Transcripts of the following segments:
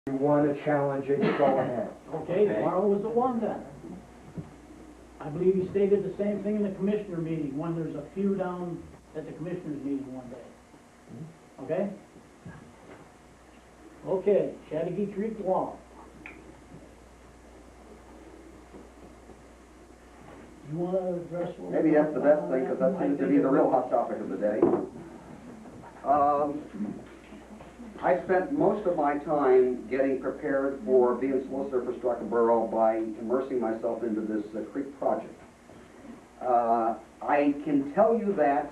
you want to challenge it, go ahead. Okay, tomorrow was the one then. I believe he stated the same thing in the commissioner meeting, when there's a few down at the commissioners meeting one day. Okay? Okay, Shadigee Creek Wall. You want to address what? Maybe that's the best thing, because that seems to be the real hot topic of the day. I spent most of my time getting prepared for being solicitor for Starrucca Borough by immersing myself into this creek project. I can tell you that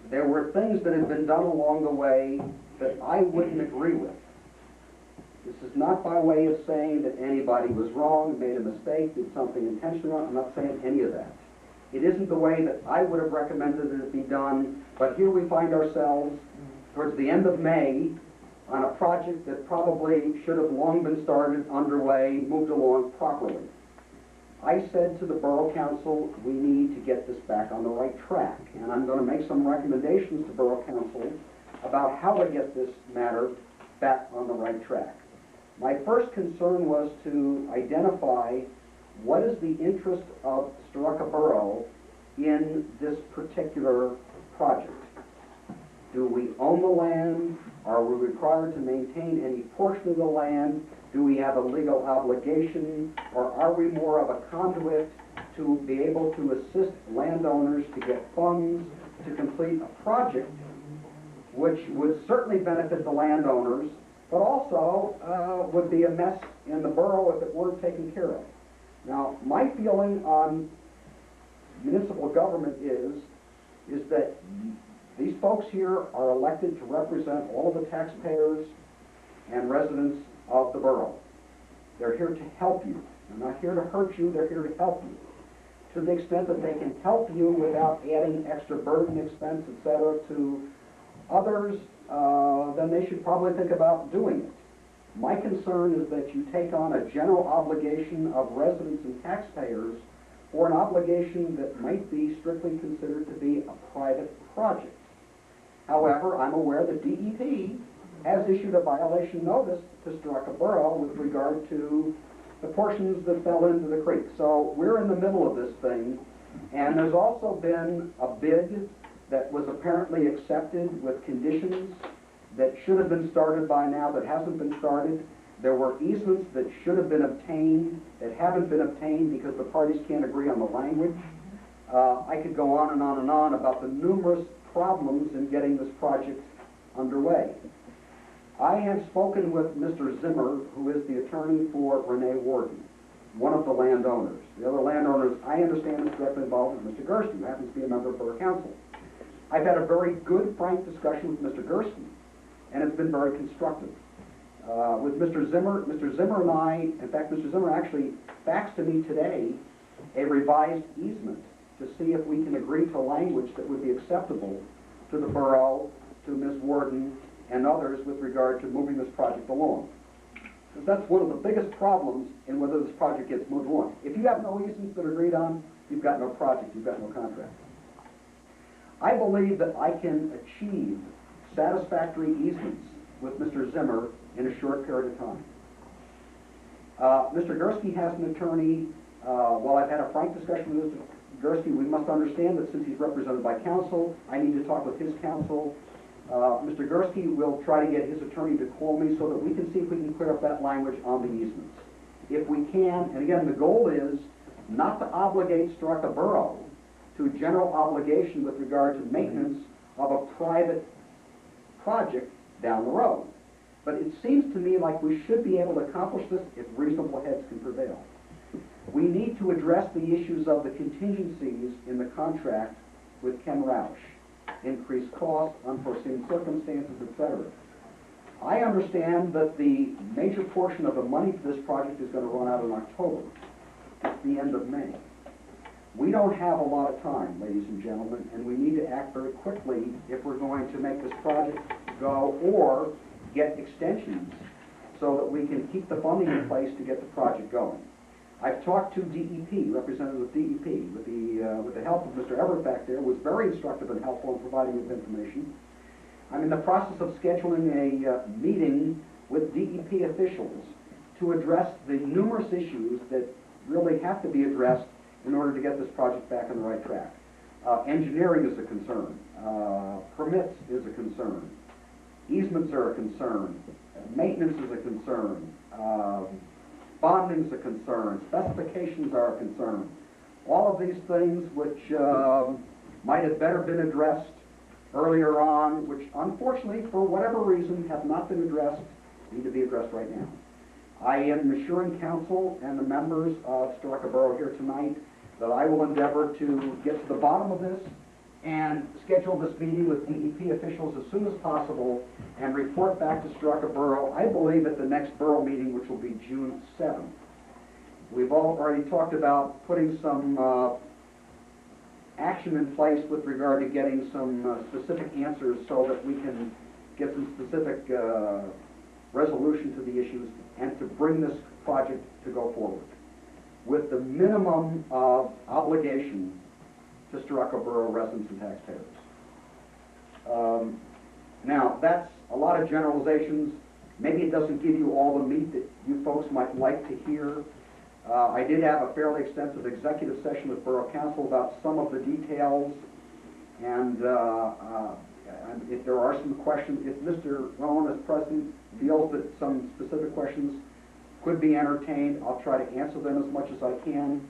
there were things that had been done along the way that I wouldn't agree with. This is not by way of saying that anybody was wrong, made a mistake, did something intentionally wrong. I'm not saying any of that. It isn't the way that I would have recommended that it be done, but here we find ourselves towards the end of May on a project that probably should have long been started, underway, moved along properly. I said to the Borough Council, we need to get this back on the right track, and I'm going to make some recommendations to Borough Council about how to get this matter back on the right track. My first concern was to identify what is the interest of Starrucca Borough in this particular project. Do we own the land? Are we required to maintain any portion of the land? Do we have a legal obligation? Or are we more of a conduit to be able to assist landowners to get funds to complete a project which would certainly benefit the landowners, but also would be a mess in the borough if it weren't taken care of? Now, my feeling on municipal government is that these folks here are elected to represent all of the taxpayers and residents of the borough. They're here to help you. They're not here to hurt you, they're here to help you. To the extent that they can help you without adding extra burden, expense, etc. to others, then they should probably think about doing it. My concern is that you take on a general obligation of residents and taxpayers for an obligation that might be strictly considered to be a private project. However, I'm aware the DEP has issued a violation notice to Starrucca Borough with regard to the portions that fell into the creek. So we're in the middle of this thing, and there's also been a bid that was apparently accepted with conditions that should have been started by now that hasn't been started. There were easements that should have been obtained that haven't been obtained because the parties can't agree on the language. I could go on and on and on about the numerous problems in getting this project underway. I have spoken with Mr. Zimmer, who is the attorney for Renee Warden, one of the landowners. The other landowners, I understand, is directly involved with Mr. Gursky, who happens to be a member of Borough Council. I've had a very good, frank discussion with Mr. Gursky, and it's been very constructive. With Mr. Zimmer and I, in fact, Mr. Zimmer actually faxed to me today a revised easement to see if we can agree to language that would be acceptable to the borough, to Ms. Warden, and others with regard to moving this project along. Because that's one of the biggest problems in whether this project gets moved along. If you have no easements that are agreed on, you've got no project, you've got no contract. I believe that I can achieve satisfactory easements with Mr. Zimmer in a short period of time. Mr. Gursky has an attorney. While I've had a frank discussion with Mr. Gursky, we must understand that since he's represented by counsel, I need to talk with his counsel. Mr. Gursky will try to get his attorney to call me so that we can see if we can clear up that language on the easements. If we can, and again, the goal is not to obligate Starrucca Borough to a general obligation with regard to maintenance of a private project down the road. But it seems to me like we should be able to accomplish this if reasonable heads can prevail. We need to address the issues of the contingencies in the contract with Ken Roush. Increased costs, unforeseen circumstances, etc. I understand that the major portion of the money for this project is going to run out in October. It's the end of May. We don't have a lot of time, ladies and gentlemen, and we need to act very quickly if we're going to make this project go or get extensions so that we can keep the funding in place to get the project going. I've talked to DEP, representative of DEP, with the help of Mr. Everett back there, was very instructive and helpful in providing this information. I'm in the process of scheduling a meeting with DEP officials to address the numerous issues that really have to be addressed in order to get this project back on the right track. Engineering is a concern. Permits is a concern. Easements are a concern. Maintenance is a concern. Bonding is a concern. Specifications are a concern. All of these things which might have better been addressed earlier on, which unfortunately, for whatever reason, have not been addressed, need to be addressed right now. I am assuring council and the members of Starrucca Borough here tonight that I will endeavor to get to the bottom of this and schedule this meeting with DEP officials as soon as possible and report back to Starrucca Borough, I believe at the next borough meeting, which will be June 7th. We've already talked about putting some action in place with regard to getting some specific answers so that we can get some specific resolution to the issues and to bring this project to go forward with the minimum of obligation to Starrucca Borough residents and taxpayers. Now, that's a lot of generalizations. Maybe it doesn't give you all the meat that you folks might like to hear. I did have a fairly extensive executive session with Borough Council about some of the details, and if there are some questions, if Mr. Ronald as president feels that some specific questions could be entertained, I'll try to answer them as much as I can.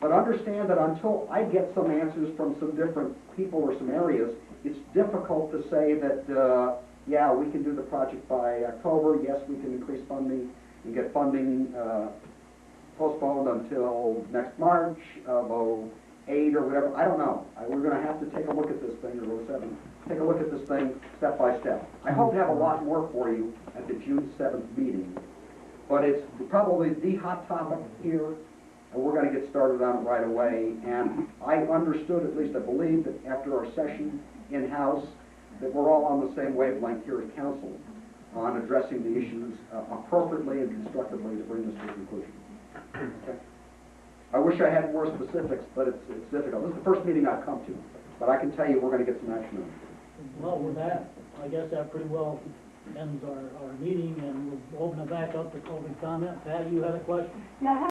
But understand that until I get some answers from some different people or some areas, it's difficult to say that, yeah, we can do the project by October, yes, we can increase funding and get funding postponed until next March of 08 or whatever. I don't know. We're going to have to take a look at this thing, or 07, take a look at this thing step by step. I hope to have a lot more for you at the June 7th meeting, but it's probably the hot topic here, and we're going to get started on it right away. And I understood, at least I believe, that after our session in-house, that we're all on the same wavelength here at council on addressing the issues appropriately and constructively to bring this to a conclusion. Okay. I wish I had more specifics, but it's difficult. This is the first meeting I've come to, but I can tell you we're going to get some action on it. Well, with that, I guess that pretty well ends our meeting, and we'll open it back up to closing comment. Pat, you had a question? Yeah, I